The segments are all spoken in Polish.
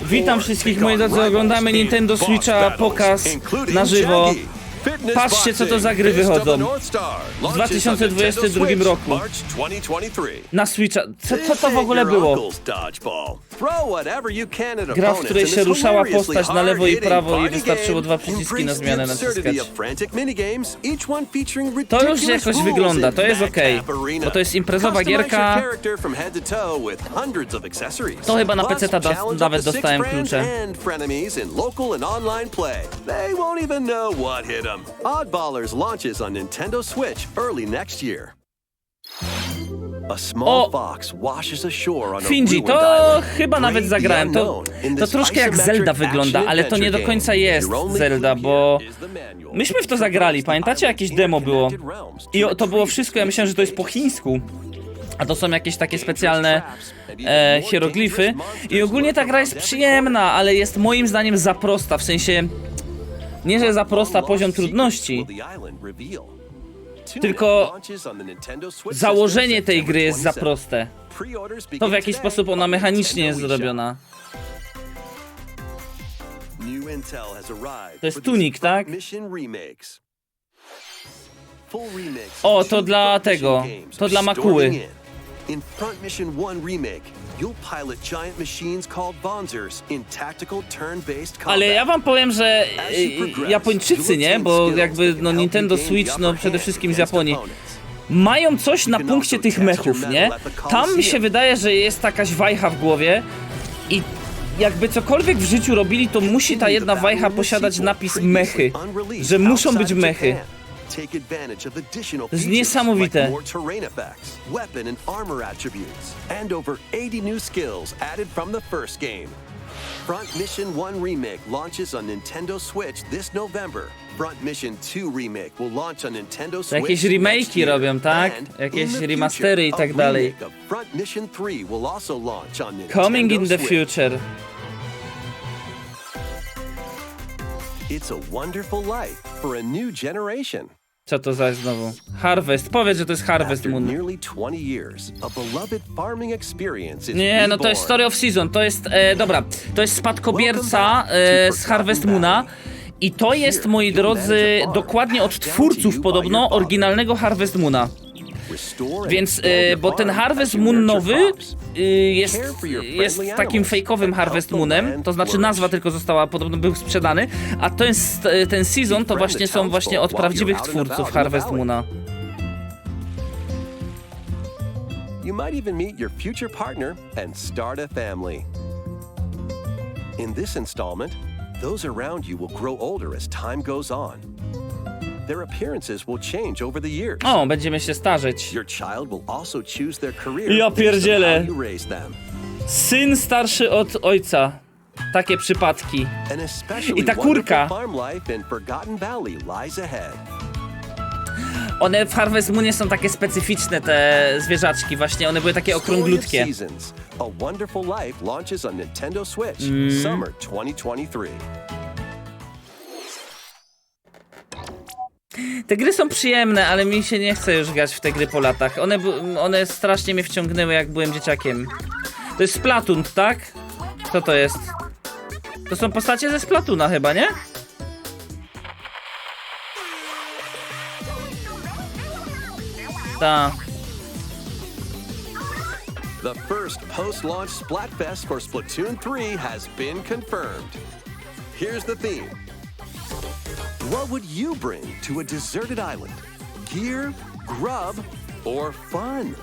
Witam wszystkich, moi drodzy, oglądamy Nintendo Switcha pokaz na żywo. Patrzcie, co to za gry wychodzą w 2022 roku na Switcha. Co to w ogóle było? Gra, w której się ruszała postać na lewo i prawo i wystarczyło 2 przyciski na zmianę naciskać. To już jakoś wygląda, to jest okej, bo to jest imprezowa gierka. To chyba na PC nawet dostałem klucze. Oddballers launches on Nintendo Switch early next year. A small fox washes ashore on a Finji, to chyba nawet zagrałem. To troszkę jak Zelda wygląda, ale to nie do końca jest Zelda, bo myśmy w to zagrali, pamiętacie? Jakieś demo było. I to było wszystko, ja myślałem, że to jest po chińsku. A to są jakieś takie specjalne hieroglify. I ogólnie ta gra jest przyjemna, ale jest moim zdaniem za prosta, w sensie... Nie, że za prosta poziom trudności, tylko założenie tej gry jest za proste. To w jaki sposób ona mechanicznie jest zrobiona. To jest tunik, tak? O, to dla tego. To dla Makuły. In Front Mission 1 Remake, you'll pilot giant machines called Bonzers in tactical turn-based combat. Ale ja wam powiem, że Japończycy, nie? Bo jakby no Nintendo Switch, no przede wszystkim z Japonii, mają coś na punkcie tych mechów, nie? Tam mi się wydaje, że jest jakaś wajcha w głowie i jakby cokolwiek w życiu robili, to musi ta jedna wajcha posiadać napis mechy, że muszą być mechy. To jest niesamowite. Weapon and armor attributes, and over 80 new skills added from the first game. Front Mission 1 Remake launches on Nintendo Switch this November. Front Mission 2 Remake will launch on Nintendo Switch. Jakieś remake'i robią, tak? Jakieś remastery i tak dalej. Front Mission 3 will also launch on Nintendo Coming in the future. It's a wonderful life for a new generation. Co to za znowu? Harvest. Powiedz, że to jest Harvest Moon. Nie, no to jest Story of Season. To jest, dobra, to jest spadkobierca z Harvest Moona. I to jest, moi drodzy, dokładnie od twórców podobno oryginalnego Harvest Moona. Więc, bo ten Harvest Moon nowy jest takim fejkowym Harvest Moonem, to znaczy nazwa tylko została, podobno był sprzedany, a to jest, ten season to właśnie są właśnie od prawdziwych twórców Harvest Moona. You might even meet your future partner and start a family. In this installment, those around you will grow older as time goes on. Their appearances will change over the years. O, będziemy się starzeć. Your child will also choose their career. Ja pierdzielę. based on how you raise them. Syn starszy od ojca. Takie przypadki. An especially I ta kurka. wonderful farm life in Forgotten Valley lies ahead. One w Harvest Moonie są takie specyficzne, te zwierzaczki, właśnie one były takie okrąglutkie. A Wonderful Life launches on Nintendo Switch Summer 2023. Te gry są przyjemne, ale mi się nie chce już grać w te gry po latach. One strasznie mnie wciągnęły, jak byłem dzieciakiem. To jest Splatoon, tak? Co to jest? To są postacie ze Splatoona chyba, nie? Ta. The first post-launch Splatfest for Splatoon 3 has been confirmed. Here's the theme. What would you bring to a deserted island? Gear, grub, or fun?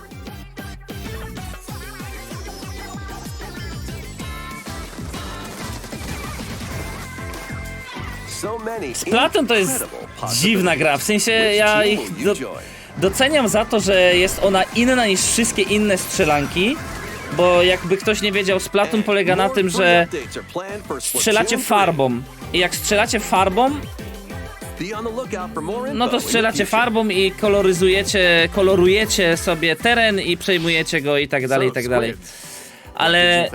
Splatoon to jest dziwna gra, w sensie ja ich doceniam za to, że jest ona inna niż wszystkie inne strzelanki, bo jakby ktoś nie wiedział, Splatoon polega na tym, że strzelacie farbą i jak strzelacie farbą, no to strzelacie farbą i kolorujecie sobie teren i przejmujecie go i tak dalej, i tak dalej. Ale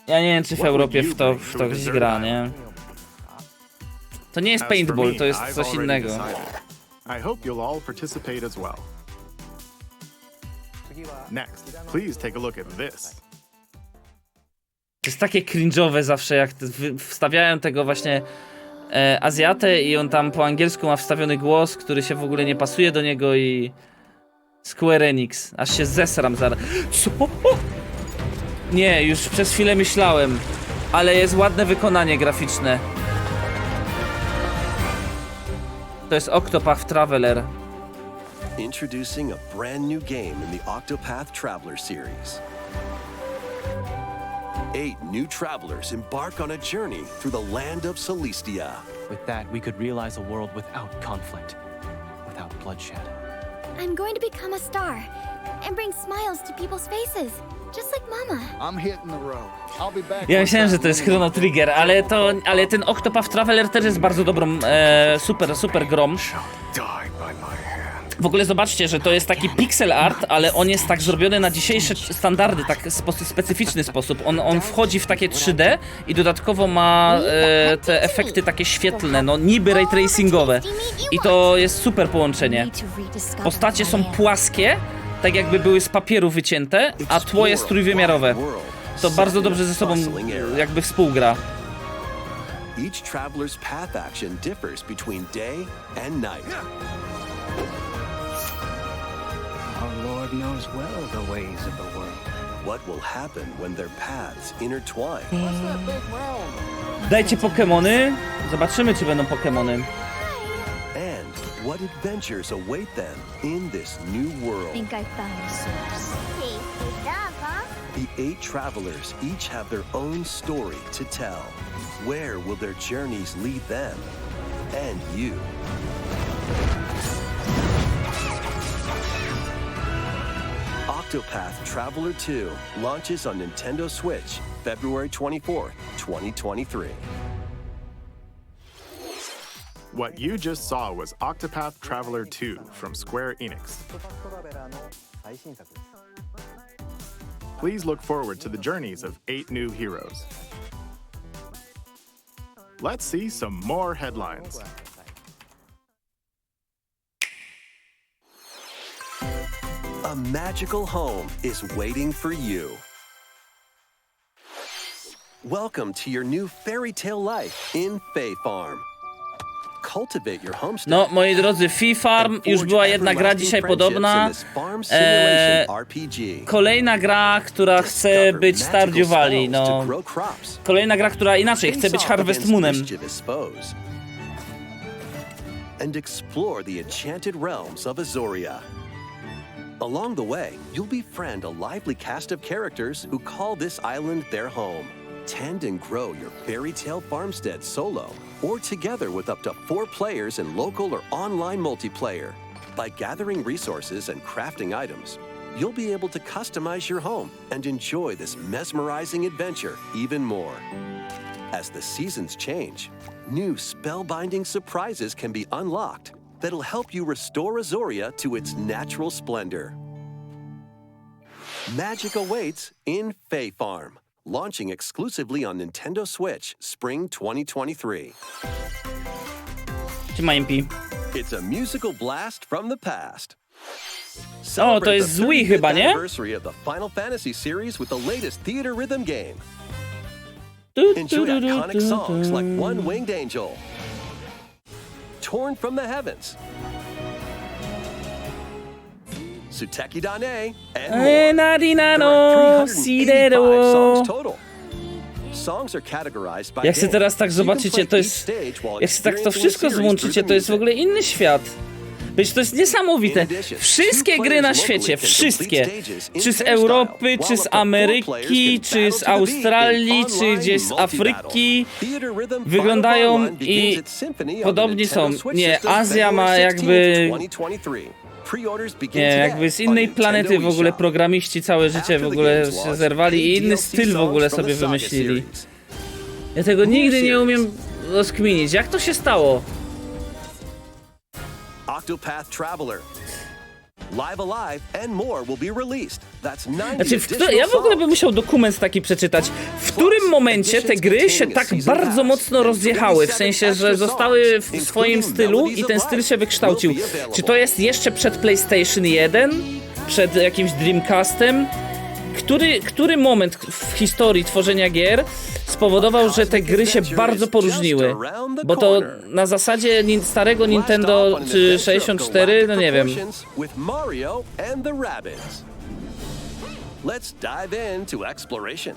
ja nie wiem, czy w Europie w to ktoś gra, nie? To nie jest paintball, to jest coś innego. I hope you'll all participate as well. Next, please take a look at this. To jest takie cringe'owe zawsze, jak wstawiają tego właśnie Azjatę i on tam po angielsku ma wstawiony głos, który się w ogóle nie pasuje do niego i... Square Enix. Aż się zesram zaraz. Co? Nie, już przez chwilę myślałem. Ale jest ładne wykonanie graficzne. To jest Octopath Traveler. Introducing a brand new game in the Octopath Traveler series. 8 new travelers embark on a journey through the land of Celestia. With that, we could realize a world without conflict, without bloodshed. I'm going to become a star and bring smiles to people's faces, just like Mama. I'm hitting the road. I'll be back. Ja myślałem, że to jest Chrono Trigger, ale ten Octopath Traveler też jest bardzo dobrą, super grą. W ogóle zobaczcie, że to jest taki pixel art, ale on jest tak zrobiony na dzisiejsze standardy, tak specyficzny sposób. On wchodzi w takie 3D i dodatkowo ma te efekty takie świetlne, no niby ray tracingowe. I to jest super połączenie. Postacie są płaskie, tak jakby były z papieru wycięte, a tło jest trójwymiarowe. To bardzo dobrze ze sobą jakby współgra. Each traveler's path action differs between day and night. Our Lord knows well the ways of the world. What will happen when their paths intertwine? Dajcie Pokemony, zobaczymy czy będą Pokemony. And what adventures await them in this new world? I found a source. The 8 travelers each have their own story to tell. Where will their journeys lead them and you? Octopath Traveler 2 launches on Nintendo Switch February 24th, 2023. What you just saw was Octopath Traveler 2 from Square Enix. Please look forward to the journeys of 8 new heroes. Let's see some more headlines. A magical home is waiting for you. Welcome to your new fairy tale life in Fae Farm. Cultivate your homestead. No, moi drodzy, Fee Farm, już była jedna gra dzisiaj podobna. Kolejna gra, która chce być Stardew Valley, no. Kolejna gra, która inaczej chce być Harvest Moonem. And explore the enchanted realms of Azoria. Along the way, you'll befriend a lively cast of characters who call this island their home. Tend and grow your fairy tale farmstead solo or together with up to 4 players in local or online multiplayer. By gathering resources and crafting items, you'll be able to customize your home and enjoy this mesmerizing adventure even more. As the seasons change, new spellbinding surprises can be unlocked that'll help you restore Azoria to its natural splendor. Magic awaits in Fae Farm, launching exclusively on Nintendo Switch Spring 2023. Gdzie ma MP? It's a musical blast from the past. O, to jest zły chyba, nie? Anniversary of the Final Fantasy series with the latest theater rhythm game. Enjoy iconic songs like One Winged Angel, Torn from the Heavens, Suteki Dane, and more. There are 385 songs total. Songs are categorized by Jak się teraz tak so you can zobaczycie, play to each jest... stage while Jak się tak to experiencing wszystko the series złączycie, through to the jest w ogóle inny świat. Wiecie, to jest niesamowite. Wszystkie gry na świecie, wszystkie. Czy z Europy, czy z Ameryki, czy z Australii, czy gdzieś z Afryki, wyglądają i podobni są. Nie, Azja ma jakby... Nie, jakby z innej planety w ogóle programiści całe życie w ogóle się zerwali i inny styl w ogóle sobie wymyślili. Ja tego nigdy nie umiem rozkminić. Jak to się stało? Octopath Traveler. Live Alive and more will be released. That's 90 Znaczy, ja w ogóle bym musiał dokument taki przeczytać. W którym momencie te gry się tak bardzo mocno rozjechały? W sensie, że zostały w swoim stylu i ten styl się wykształcił. Czy to jest jeszcze przed PlayStation 1? Przed jakimś Dreamcastem? który moment w historii tworzenia gier spowodował, że te gry się bardzo poróżniły? Bo to na zasadzie starego Nintendo czy 64, no nie wiem. Let's dive into exploration.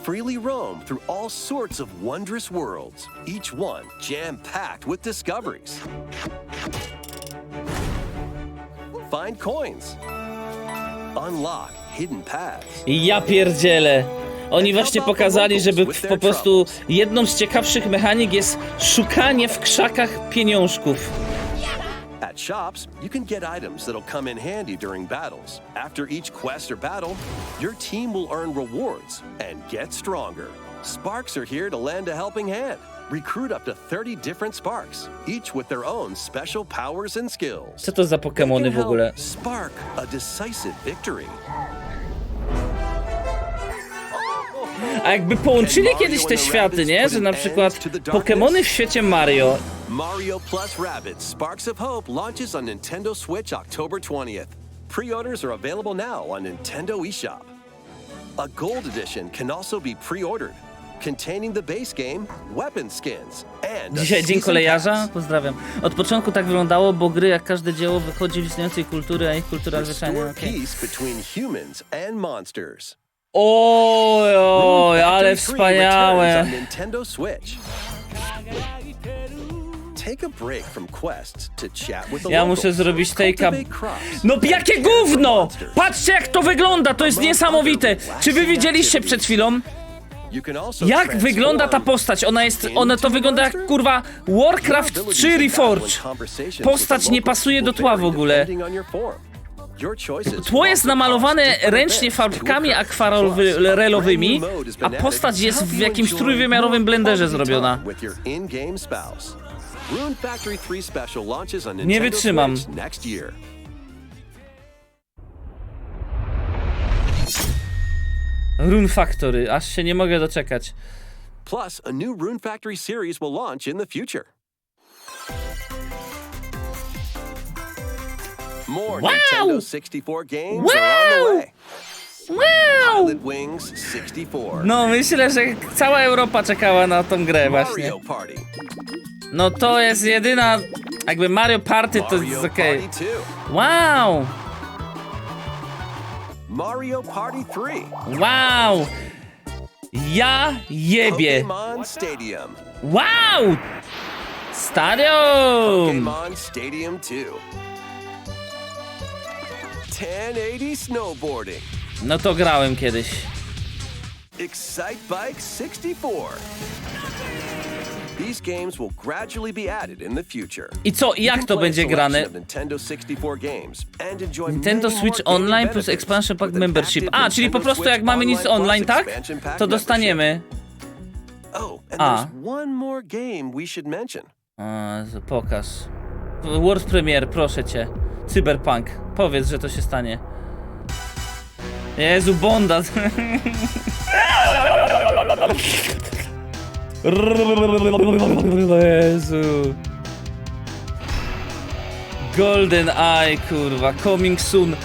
Freely roam through all sorts of wondrous worlds, each one jam-packed with discoveries. Find coins. Unlock hidden paths. Ja pierdzielę. Oni właśnie pokazali, żeby po prostu jedną z ciekawszych mechanik jest szukanie w krzakach pieniążków. At shops, you can get items that'll come in handy during battles. After each quest or battle, your team will earn rewards and get stronger. Sparks are here to lend a helping hand. Recruit up to 30 different Sparks, each with their own special powers and skills. Co to za Pokemony w ogóle? Spark a decisive victory. A jakby połączyli kiedyś te światy, nie? Że na przykład Pokemony w świecie Mario. Mario plus Rabbids Sparks of Hope launches on Nintendo Switch October 20th. Pre-orders are available now on Nintendo eShop. A Gold Edition can also be pre-ordered, containing the base game, weapon skins, and a Dzisiaj Dzień season Kolejarza? pass. Pozdrawiam. Od początku tak wyglądało, bo gry jak każde dzieło wychodzi w istniejącej kultury, a ich kultura zwyczajnie... Restore peace between humans and monsters. Oj, ale wspaniałe. On Nintendo Switch. Take a break from quests to chat with the Ja locals. muszę zrobić take'a. Cultivate crops. No jakie gówno! Patrzcie jak to wygląda, to jest niesamowite! Czy wy widzieliście przed chwilą? You can also Jak transform wygląda ta postać? Ona to wygląda jak kurwa Warcraft 3 Reforged. Postać nie pasuje do tła w ogóle. Tło jest namalowane ręcznie farbkami akwarelowymi, a postać jest w jakimś trójwymiarowym blenderze zrobiona. Nie wytrzymam. Rune Factory, aż się nie mogę doczekać. Plus, a new Rune Factory series will launch in the future. More Wow! Nintendo 64 games are on the Wow! way. Wow! Pilot Wings 64. No myślę, że cała Europa czekała na tą grę właśnie. Mario Party. No to jest jedyna, jakby Mario Party to jest Mario okej. Party 2. Wow! Mario Party 3. Wow! Ja jebie! Pokemon Stadium. Wow! Stadium! Pokemon Stadium 2. 1080 Snowboarding. No to grałem kiedyś. Excite Bike 64. These games will gradually be added in the future. I co, i jak to będzie grane? Nintendo Switch Online plus Expansion Pack Membership. A, czyli po prostu jak mamy nic online, tak? To dostaniemy. A. Pokaż. World Premiere, proszę cię. Cyberpunk. Powiedz, że to się stanie. Jezu, Bonda. Jezu. Golden Eye, kurwa. Coming soon.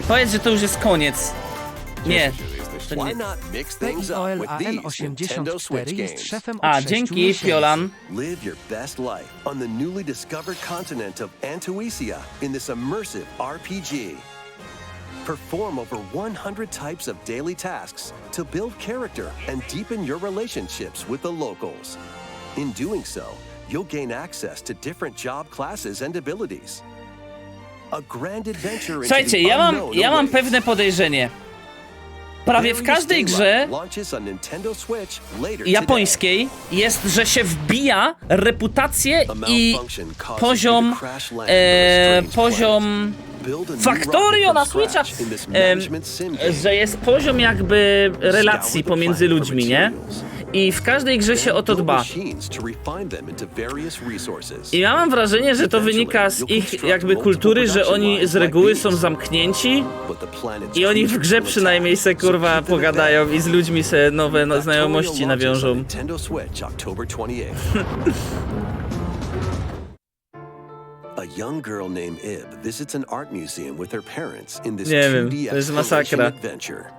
Powiedz, że to już jest koniec. Nie. To nie. Oil AN84 jest szefem od A, 6 dzięki, miesięcy. Piolan. Live your best life on the newly discovered continent of Antuisia in this immersive RPG. Perform over 100 types of daily tasks to build character and deepen your relationships with the locals. In doing so, you'll gain access to different job classes and abilities. A grand adventure into Słuchajcie, the unknown ja mam awaits. pewne podejrzenie. Prawie w każdej grze japońskiej jest, że się wbija reputację i poziom Factorio na Switchach, że jest poziom jakby relacji pomiędzy ludźmi, nie? I w każdej grze się o to dba. I ja mam wrażenie, że to wynika z ich jakby kultury, że oni z reguły są zamknięci i oni w grze przynajmniej se kurwa pogadają i z ludźmi se nowe znajomości nawiążą. A A young girl named Ib visits an art museum with her parents in this Nie wiem, 2D to jest exploration masakra. adventure.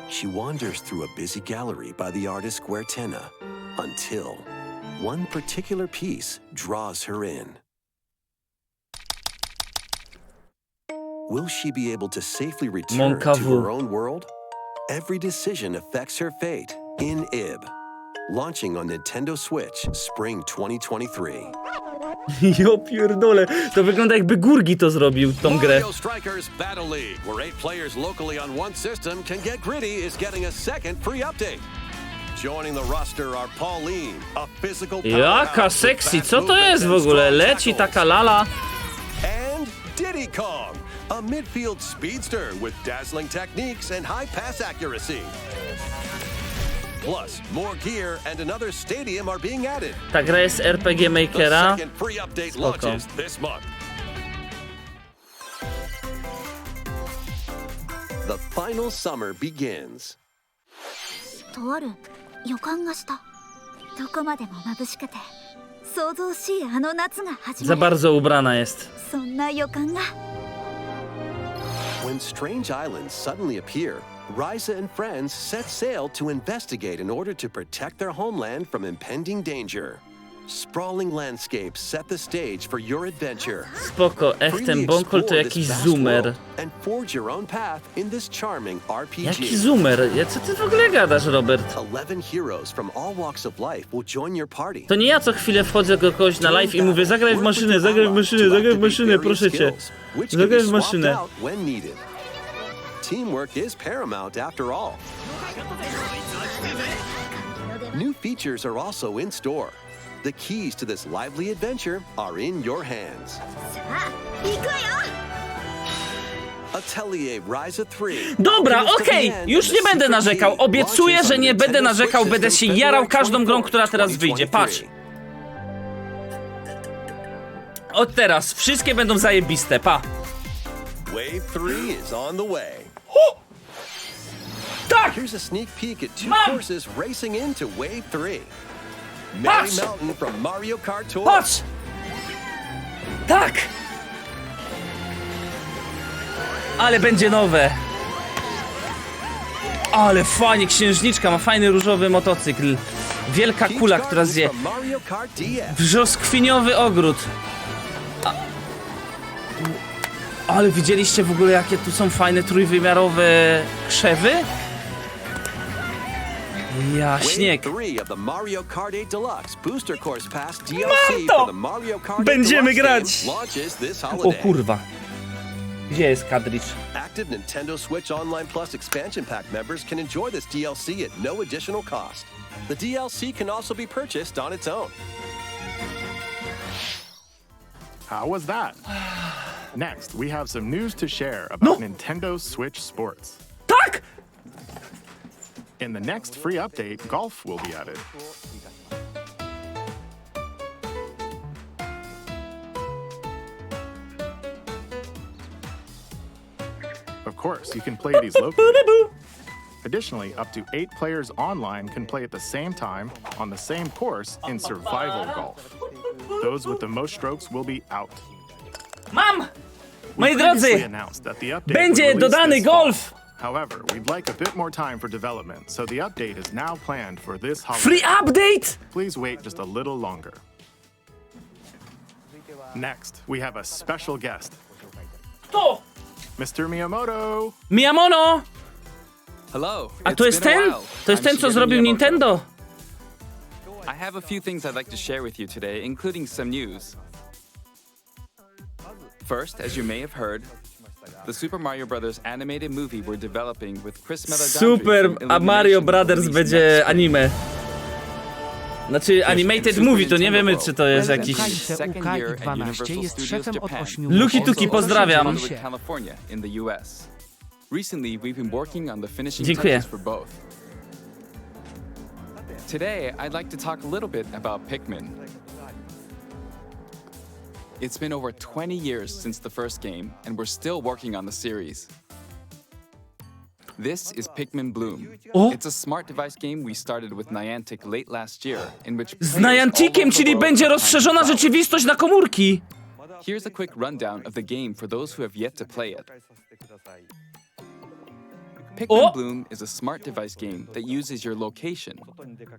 She wanders through a busy gallery by the artist Guertena until one particular piece draws her in. Will she be able to safely return to her own world? Every decision affects her fate in Ib. Launching on Nintendo Switch Spring 2023. Jo pierdolę, to wygląda jakby Gurgi to zrobił, tą grę. Mario Strikers Battle League, where 8 players locally on one system can get gritty, is getting a second free update. Joining the roster are Pauline, a physical Jaka powerhouse with sexy, fast co to movement jest w and ogóle? strong Leci tackles. taka lala. And Diddy Kong, a midfield speedster with dazzling techniques and high pass accuracy. Plus, more gear and another stadium are being added. Ta gra jest RPG The Makera. second free update Spoko. launches this month. The final summer begins. とある予感がしたどこまでも眩しくて想像しいあの夏が始ま Za る bardzo ubrana jest. そんな予感が When strange islands suddenly appear, Ryza and friends set sail to investigate in order to protect their homeland from impending danger. Sprawling landscapes set the stage for your adventure. Spoko, ten Bonkol to jakiś zoomer. And forge your own path in this charming RPG. Jaki zoomer? Co ty w ogóle gadasz, Robert? 11 heroes from all walks of life will join your party. To nie ja co chwilę wchodzę do kogoś na live i mówię zagraj w maszynę, zagraj w maszynę, zagraj w maszynę, proszę cię. Zagraj w maszynę. Teamwork is paramount after all. New features are also in store. The keys to this lively adventure are in your hands. さあ行くわよ Atelier Ryza 3. Dobra, okej, już nie będę narzekał. Obiecuję, że nie będę narzekał, będę się jarał każdą grą, która teraz wyjdzie. Patrz. Od teraz wszystkie będą zajebiste, pa. Wave 3 is on the way. Tak! Here's a sneak peek at 2 Mam! courses racing into Wave 3. Patrz! Merry Mountain from Mario Kart Tour. Patrz! Tak! Ale będzie nowe. Ale fajnie, księżniczka ma fajny różowy motocykl. Wielka kula, która zje. From Mario Kart DS. Brzoskwiniowy ogród. Ale widzieliście w ogóle, jakie tu są fajne trójwymiarowe krzewy? Ja, śnieg. Wave 3 of the Mario Kart 8 Deluxe Booster Course Pass DLC Mam to! for the Mario Kart 8 Będziemy Deluxe grać! game launches this O holiday. kurwa. Gdzie jest kadricz? Active Nintendo Switch Online Plus expansion pack members can enjoy this DLC at no additional cost. The DLC can also be purchased on its own. How was that? Next, we have some news to share about Nintendo Switch Sports. Tak! In the next free update, golf will be added. Of course, you can play these locally. Additionally, up to 8 players online can play at the same time on the same course in survival golf. Those with the most strokes will be out. Mam! Moi Previously drodzy, announced that the update będzie would release dodany this fall. golf! However, we'd like a bit more time for development, so the update is now planned for this holiday. Free update! Please wait just a little longer. Next, we have a special guest, Kto? Mr. Miyamoto. Miyamono! Hello. A to jest ten? To jest ten, co zrobił Nintendo. I have a few things I'd like to share with you today, including some news. First, as you may have heard, the Super Mario Bros. Animated movie we're developing with Chris Meledandri Super, from a Mario Illumination Brothers released będzie next anime. Znaczy, animated movie, to nie wiemy, czy to jest jakiś... Second year at Universal jest Studios szefem od Japan. 8 Luki Tuki, pozdrawiam. Hollywood, California, in the US. Recently, we've been working on the finishing Dziękuję. touches for both. Today, I'd like to talk a little bit about Pikmin. It's been over 20 years since the first game, and we're still working on the series. This is Pikmin Bloom. O! It's a smart device game we started with Niantic late last year, in which Z Nianticiem, czyli będzie rozszerzona rzeczywistość na komórki. Here's a quick rundown of the game for those who have yet to play it. Pikmin Bloom is a smart device game that uses your location.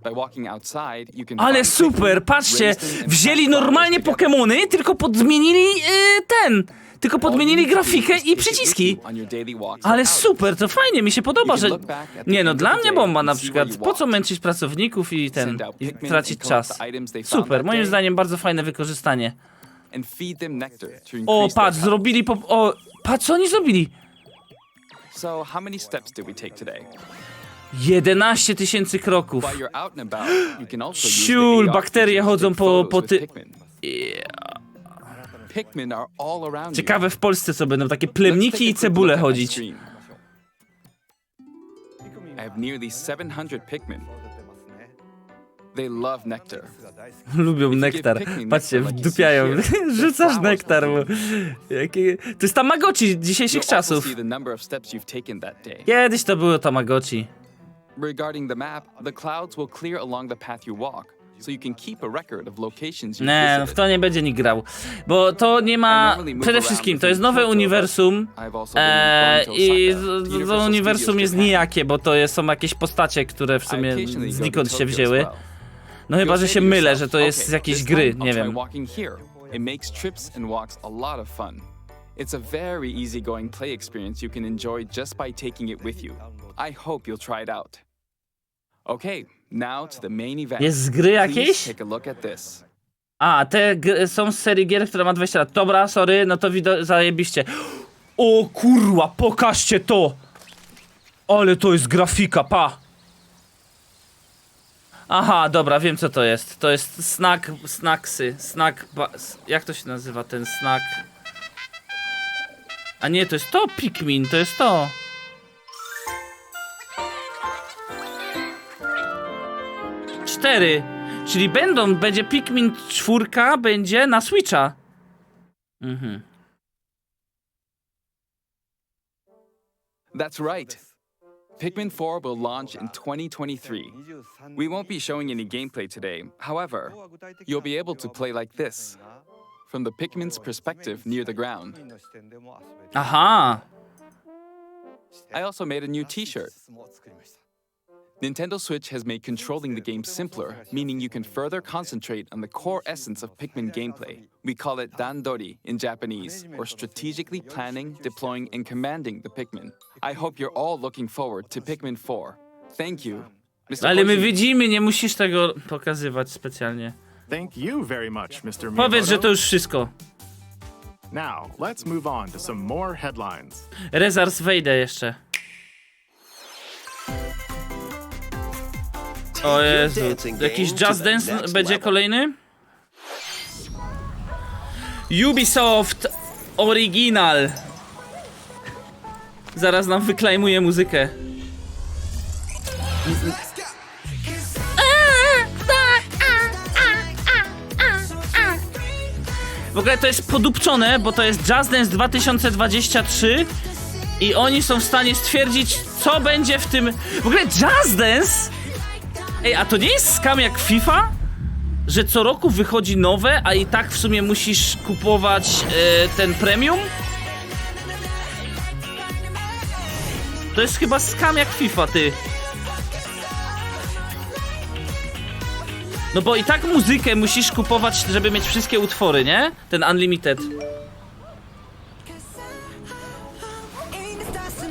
By walking outside, you can Ale find super, Pikmin, patrzcie, raise them and wzięli catch normalnie flowers together. Pokemony, tylko podmienili tylko podmienili grafikę i przyciski. Ale super, to fajnie, mi się podoba, że... Nie no, dla mnie bomba na przykład. Po co męczyć pracowników i tracić czas? Super, moim zdaniem bardzo fajne wykorzystanie. O, patrz, zrobili O, patrz, co oni zrobili? So, how many steps did we take today? 11 000 kroków. While you're out and about, you can also use the Ciul, AR bakterie features to chodzą take po photos ty... with Pikmin. Pikmin are all around Ciekawe w Polsce co będą takie you. Let's plemniki take a i quick cebule look at my chodzić. screen. I have nearly 700 Pikmin. They love nectar. Lubią nektar. Patrzcie, wdupiają. Rzucasz nektar. To jest Tamagotchi dzisiejszych You'll also czasów. see the number of steps you've taken that day. Kiedyś to było Tamagotchi. Regarding the map, the clouds will clear along the path you walk, so you can keep a record of locations you've Nie, w visited. to nie będzie nikt grał. Bo to nie ma... Przede wszystkim, to jest nowe uniwersum. I to uniwersum jest nijakie, bo to są jakieś postacie, które w sumie znikąd się wzięły. No chyba, że się mylę, że to jest z jakiejś gry, nie wiem. It makes trips and walks a lot of fun. It's a very easygoing play experience you can enjoy just by taking it with you. I hope you'll try it out. Okay, now to the main event. Jest z gry jakieś? Please take a look at this. A, te są z serii gier, która ma 20 lat. Dobra, sorry, no to zajebiście. O kurwa, pokażcie to! Ale to jest grafika, pa! Aha, dobra, wiem co to jest. To jest jak to się nazywa ten snack? A nie, to jest to Pikmin, to jest to. Cztery. Czyli będzie Pikmin 4, będzie na Switcha. Mhm. That's right. Pikmin 4 will launch in 2023. We won't be showing any gameplay today. However, you'll be able to play like this, from the Pikmin's perspective near the ground. Aha. I also made a new t-shirt. Nintendo Switch has made controlling the game simpler, meaning you can further concentrate on the core essence of Pikmin gameplay. We call it dandori in Japanese, or strategically planning, deploying, and commanding the Pikmin. I hope you're all looking forward to Pikmin 4. Thank you. Mr. Ale my Koji. widzimy, nie musisz tego pokazywać specjalnie. Thank you very much, Mr. Powiedz, Miyamoto. że to już wszystko. Now, let's move on to some more headlines. Rezars wejdę jeszcze. O Jezu, jakiś Just Dance będzie kolejny? Ubisoft Original. Zaraz nam wyklejmuje muzykę. W ogóle to jest podupczone, bo to jest Just Dance 2023 i oni są w stanie stwierdzić, co będzie w tym... W ogóle Just Dance? Ej, a to nie jest scam jak FIFA? Że co roku wychodzi nowe, a i tak w sumie musisz kupować ten premium? To jest chyba scam jak FIFA, ty. No bo i tak muzykę musisz kupować, żeby mieć wszystkie utwory, nie? Ten Unlimited.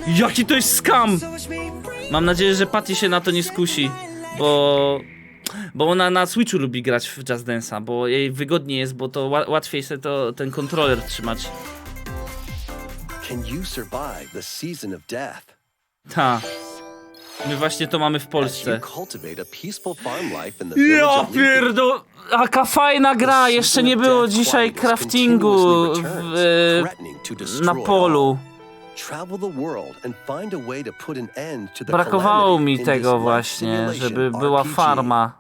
Jaki to jest scam! Mam nadzieję, że Patty się na to nie skusi, bo ona na Switchu lubi grać w Just Dance'a, bo jej wygodniej jest, bo to łatwiej sobie ten kontroler trzymać. Can you survive the season of death? Ta. My właśnie to mamy w Polsce. Cultivate a peaceful farm life in the village Ja of Leafy. pierdol... Jaka fajna gra! Jeszcze nie było dzisiaj craftingu na polu. Brakowało mi tego właśnie, żeby była farma.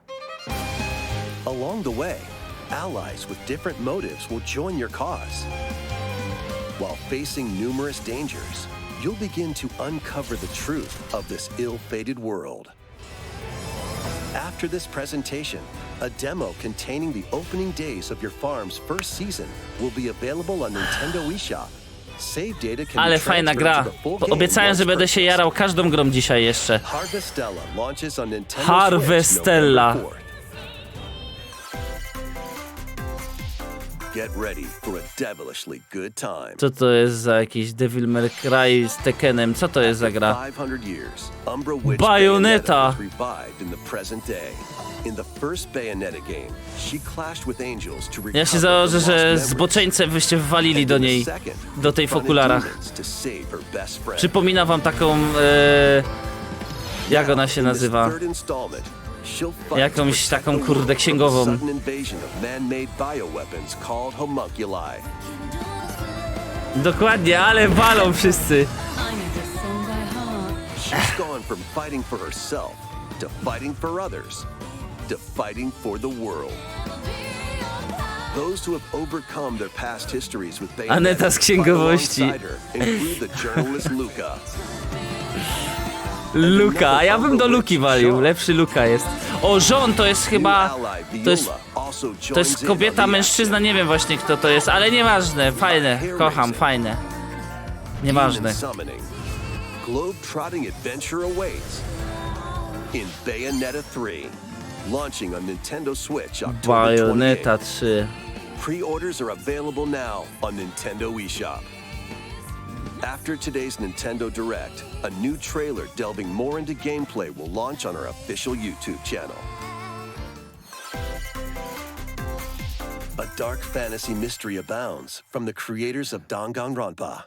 Along the way, allies with different motives will join your cause. While facing numerous dangers, you'll begin to uncover the truth of this ill-fated world. After this presentation, A demo containing the opening days of your farm's first season will be available on Nintendo eShop. Save data can Ale be fajna transferred gra. to the full game Obiecałem, once że będę się purchased. jarał każdą grą dzisiaj jeszcze. Harvestella launches on Nintendo Harvestella. Switch November 4th. Get ready for a devilishly good time. Co to jest za jakiś Devil May Cry z Tekkenem? Co to jest za gra? 500 years, Umbra Witch Bayonetta. was revived in the present day. In the first Bayonetta game, she clashed with angels to recover Ja się założę, the że lost memories. zboczeńce wyście wwalili And do in the niej, second, do tej w confronted okularach. demons to save her best friend. Przypomina wam taką, jak ona się In this nazywa? third installment, she'll fight to Jakąś protect taką, the kurde, world from księgową. a sudden invasion of man-made bioweapons called homunculi. Dokładnie, ale walą wszyscy. She's gone from fighting for herself to fighting for others to fighting for the world. Those who have overcome their past histories with Bayonetta Aneta z księgowości. fight alongside her, include the journalist Luca. Luka, a ja bym do Luki walił, lepszy Luka jest. O, żon to jest chyba, to jest kobieta, mężczyzna, nie wiem właśnie kto to jest, ale nieważne, fajne, kocham, fajne. Nieważne. Globe-trotting adventure awaits in Bayonetta 3, launching on Nintendo Switch October 28th. Bayonetta 3. Pre-orders are available now on Nintendo eShop. After today's Nintendo Direct, a new trailer delving more into gameplay will launch on our official YouTube channel. A dark fantasy mystery abounds from the creators of Danganronpa.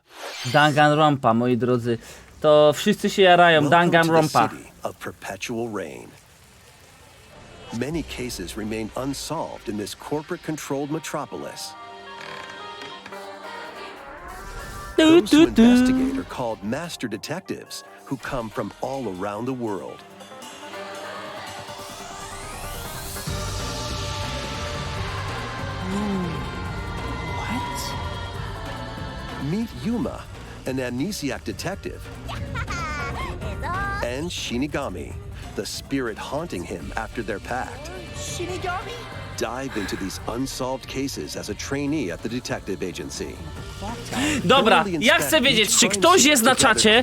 Danganronpa, moi drodzy. To wszyscy się jarają, Welcome to the Danganronpa. city of perpetual rain. Many cases remain unsolved in this corporate-controlled metropolis. Those who investigate are called master detectives, who come from all around the world. Meet Yuma, an amnesiac detective, and Shinigami, the spirit haunting him after their pact. Shinigami? Dive into these unsolved cases as a trainee at the detective agency. Dobra, ja chcę wiedzieć, czy ktoś jest na czacie,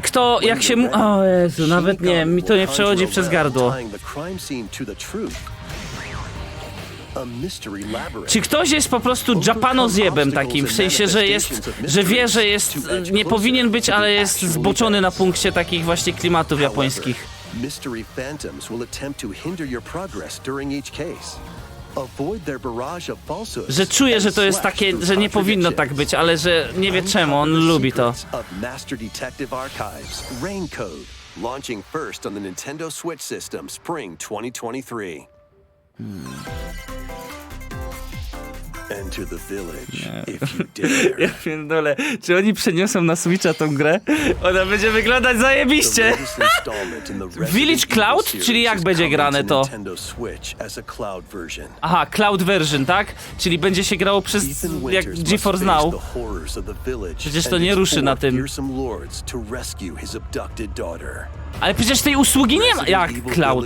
kto, jak się mu... O Jezu, nawet nie, mi to nie przechodzi przez gardło. Czy ktoś jest po prostu japanozjebem takim, w sensie, że wie, że jest, nie powinien być, ale jest zboczony na punkcie takich właśnie klimatów japońskich. Mystery phantoms will attempt to hinder your progress during each case. Avoid their barrage of falsehoods. Że czuję, że to jest takie, że nie powinno tak być, ale że nie wie czemu, on lubi to. Of Master Detective Archives, Rain Code, launching first on the Nintendo Switch system, spring 2023. Enter the village, if you dare. Ja pierdolę, czy oni przeniosą na Switcha tą grę? Ona będzie wyglądać zajebiście! Village Cloud? Czyli jak będzie grane to? Aha, Cloud version, tak? Czyli będzie się grało przez, jak GeForce Now. Przecież to nie ruszy na tym. Ale przecież tej usługi nie ma. Jak Cloud?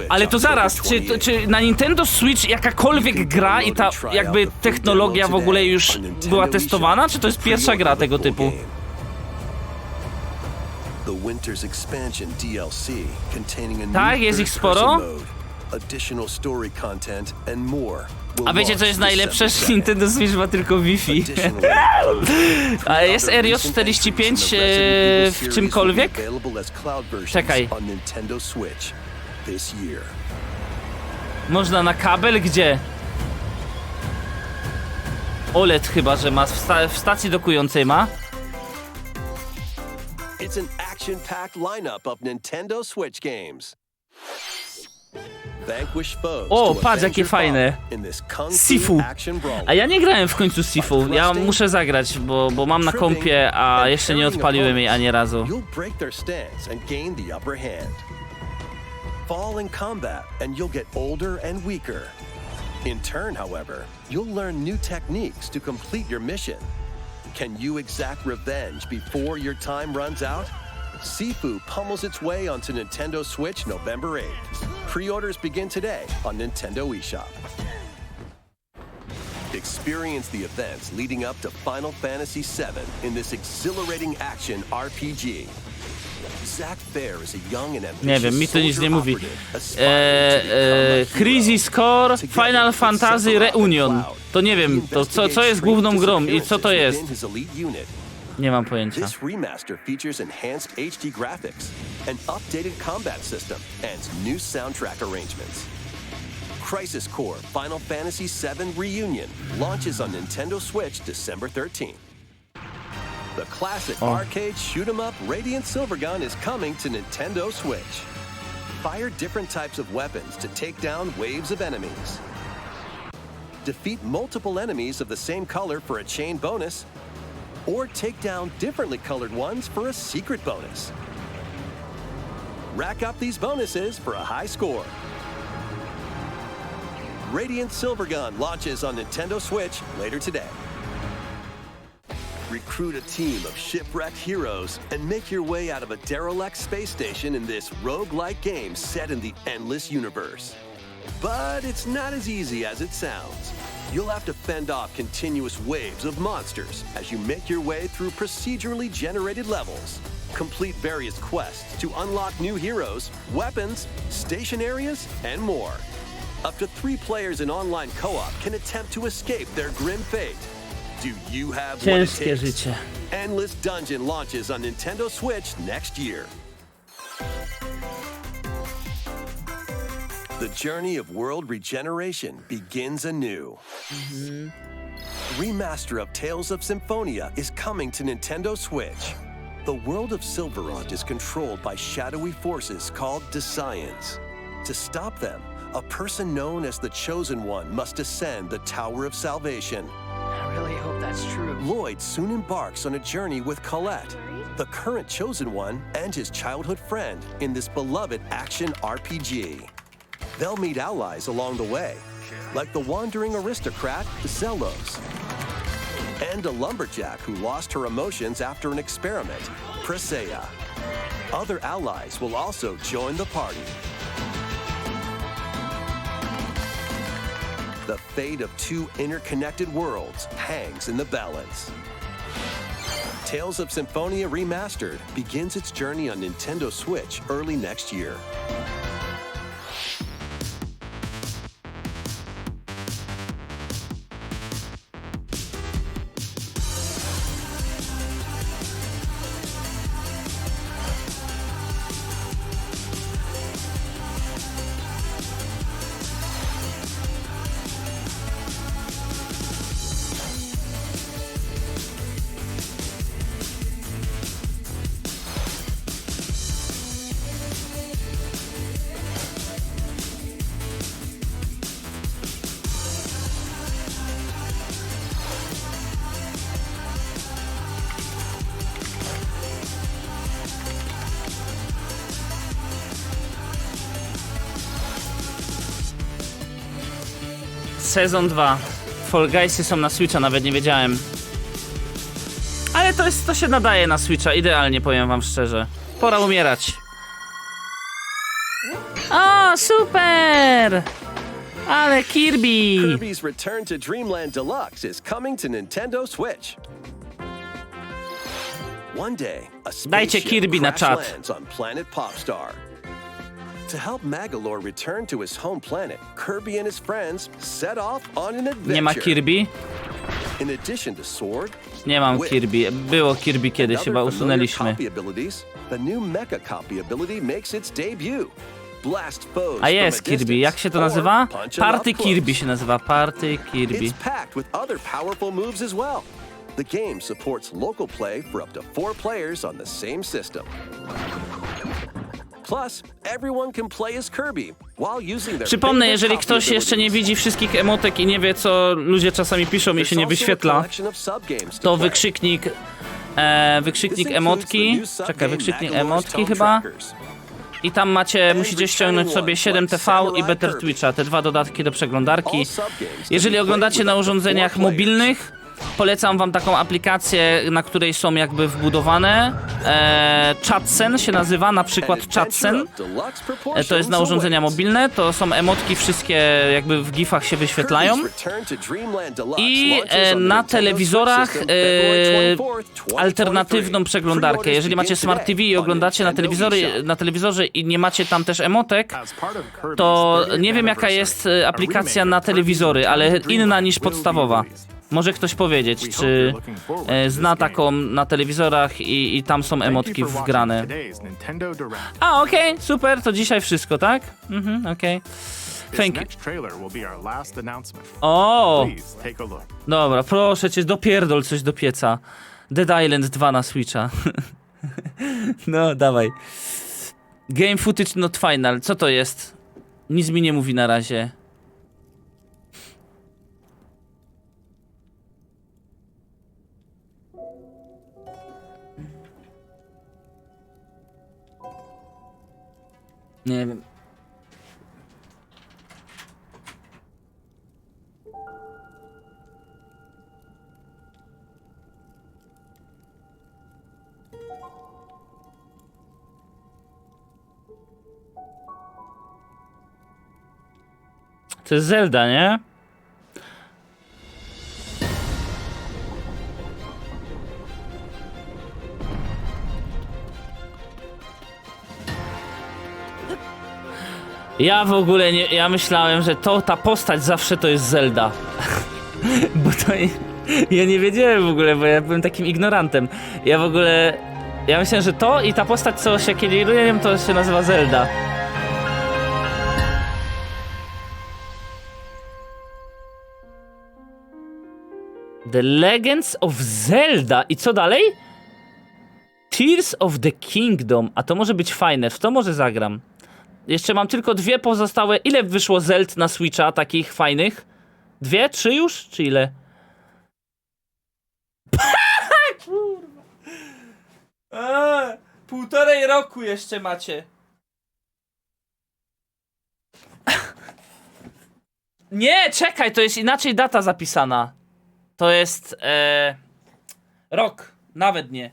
Ale to zaraz, czy na Nintendo Switch jakakolwiek gra i ta jakby technologia w ogóle już była testowana? Czy to jest pierwsza gra tego typu? Tak, jest ich sporo. A wiecie co jest najlepsze? Że Nintendo Switch ma tylko Wi-Fi. A jest Erios 45 w czymkolwiek? Czekaj. Można na kabel? Gdzie? OLED chyba, że ma w stacji dokującej ma. It's an action-packed lineup of Nintendo Switch games. O, patrz jakie fajne. Sifu. A ja nie grałem w końcu Sifu. Ja muszę zagrać, bo mam na kompie, a jeszcze nie odpaliłem jej ani razu. Fall in combat and you'll get older and weaker. In turn, however, you'll learn new techniques to complete your mission. Can you exact revenge before your time runs out? Sifu pummels its way onto Nintendo Switch November 8th. Pre-orders begin today on Nintendo eShop. Experience the events leading up to Final Fantasy VII in this exhilarating action RPG. Zack Fair is a young and ambitious Nie wiem, mi to nic nie mówi. soldier Crisis Core Final Fantasy Reunion. To nie wiem, to co jest główną grą i co to jest? Nie mam pojęcia. This remaster features enhanced HD graphics, an updated combat system, and new soundtrack arrangements. Crisis Core Final Fantasy VII Reunion launches on Nintendo Switch December 13th. The classic arcade shoot-'em-up Radiant Silvergun is coming to Nintendo Switch. Fire different types of weapons to take down waves of enemies. Defeat multiple enemies of the same color for a chain bonus, or take down differently colored ones for a secret bonus. Rack up these bonuses for a high score. Radiant Silvergun launches on Nintendo Switch later today. Recruit a team of shipwrecked heroes and make your way out of a derelict space station in this roguelike game set in the endless universe. But it's not as easy as it sounds. You'll have to fend off continuous waves of monsters as you make your way through procedurally generated levels. Complete various quests to unlock new heroes, weapons, station areas, and more. Up to 3 players in online co-op can attempt to escape their grim fate. Do you have what it Ciężkie takes? życie. Endless Dungeon launches on Nintendo Switch next year. The journey of world regeneration begins anew. Remaster of Tales of Symphonia is coming to Nintendo Switch. The world of Silverant is controlled by shadowy forces called Desians. To stop them, a person known as the Chosen One must ascend the Tower of Salvation. I really hope that's true. Lloyd soon embarks on a journey with Colette, the current Chosen One, and his childhood friend in this beloved action RPG. They'll meet allies along the way, like the wandering aristocrat Zelos, and a lumberjack who lost her emotions after an experiment, Presea. Other allies will also join the party. The fate of 2 interconnected worlds hangs in the balance. Tales of Symphonia Remastered begins its journey on Nintendo Switch early next year. Sezon 2. Fall Guysy są na Switcha, nawet nie wiedziałem. Ale to się nadaje na Switcha, idealnie, powiem wam szczerze. Pora umierać. O, super! Ale Kirby! Kirby's Return to Dreamland Deluxe is coming to Nintendo Switch. One day, a Dajcie spaceship Kirby na crash czat. lands on planet Popstar. To help Magolor return to his home planet, Kirby and his friends set off on an adventure. Nie ma Kirby? In addition to sword, Nie mam whip, Kirby. Było Kirby and kiedyś, other chyba familiar usunęliśmy. copy abilities, the new Mecha copy ability makes its debut. Blast foes A jest from a Kirby, jak się to distance, nazywa? or punch 'em up Party close. Kirby się nazywa, Party Kirby. It's packed with other powerful moves as well. The game supports local play for up to 4 players on the same system. Plus, everyone can play as Kirby while using their Przypomnę, favorite jeżeli copy ktoś jeszcze nie abilities. widzi wszystkich emotek i nie wie, co ludzie czasami piszą i się nie There's also a wyświetla, collection of subgames to play. wykrzyknik This emotki, includes the new czekaj, subgame wykrzyknik Magolor's emotki Tone chyba. Trackers. I tam musicie ściągnąć sobie 7TV i Better Twitcha, te 2 dodatki do przeglądarki. Jeżeli oglądacie na urządzeniach mobilnych, Polecam wam taką aplikację, na której są jakby wbudowane. Chatsen się nazywa, na przykład Chatsen. To jest na urządzenia mobilne, to są emotki wszystkie jakby w gifach się wyświetlają. I na telewizorach alternatywną przeglądarkę. Jeżeli macie Smart TV i oglądacie na telewizorze i nie macie tam też emotek, to nie wiem jaka jest aplikacja na telewizory, ale inna niż podstawowa. Może ktoś powiedzieć, czy zna taką na telewizorach i tam są emotki wgrane. A, okej, super, to dzisiaj wszystko, tak? Okej. Thank you. O! Dobra, proszę cię, dopierdol coś do pieca. Dead Island 2 na Switcha. No, dawaj. Game footage not final. Co to jest? Nic mi nie mówi na razie. Nie wiem. To jest Zelda, nie? Ja w ogóle nie, ja myślałem, że ta postać zawsze to jest Zelda. Bo to ja nie wiedziałem w ogóle, bo ja byłem takim ignorantem. Ja myślałem, że to i ta postać, co się kieruje, to się nazywa Zelda. The Legends of Zelda. I co dalej? Tears of the Kingdom. A to może być fajne, w to może zagram. Jeszcze mam tylko 2 pozostałe. Ile wyszło Zeld na Switcha takich fajnych? 2? 3 już? Czy ile? Kurwa. 1,5 roku jeszcze macie. Nie, czekaj, to jest inaczej data zapisana. To jest rok, nawet nie.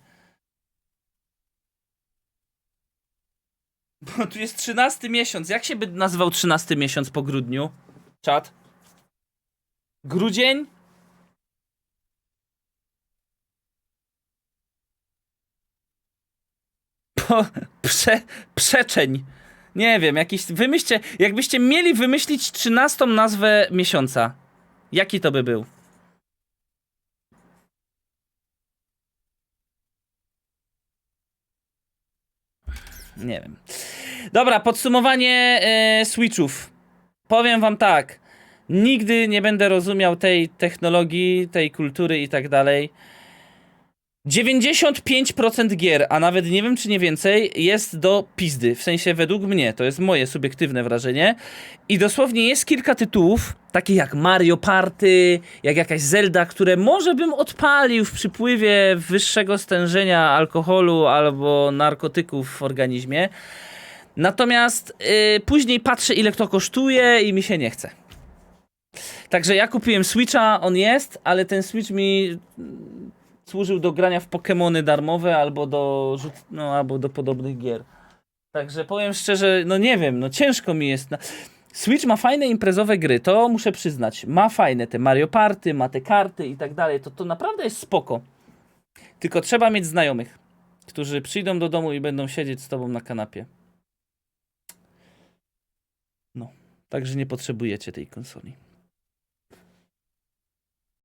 Bo tu jest 13 miesiąc. Jak się by nazywał 13 miesiąc po grudniu? Czat? Grudzień? Przeczeń. Nie wiem, wymyślcie, jakbyście mieli wymyślić 13 nazwę miesiąca. Jaki to by był? Nie wiem. Dobra, podsumowanie Switchów. Powiem wam tak. Nigdy nie będę rozumiał tej technologii, tej kultury i tak dalej. 95% gier, a nawet nie wiem czy nie więcej, jest do pizdy. W sensie według mnie, to jest moje subiektywne wrażenie. I dosłownie jest kilka tytułów, takie jak Mario Party, jak jakaś Zelda, które może bym odpalił w przypływie wyższego stężenia alkoholu albo narkotyków w organizmie. Natomiast później patrzę ile to kosztuje i mi się nie chce. Także ja kupiłem Switcha, on jest, ale ten Switch mi służył do grania w Pokemony darmowe albo albo do podobnych gier. Także powiem szczerze, no nie wiem, no ciężko mi jest. Switch ma fajne imprezowe gry, to muszę przyznać. Ma fajne te Mario Party, ma te karty i tak dalej. To naprawdę jest spoko. Tylko trzeba mieć znajomych, którzy przyjdą do domu i będą siedzieć z tobą na kanapie. No, także nie potrzebujecie tej konsoli.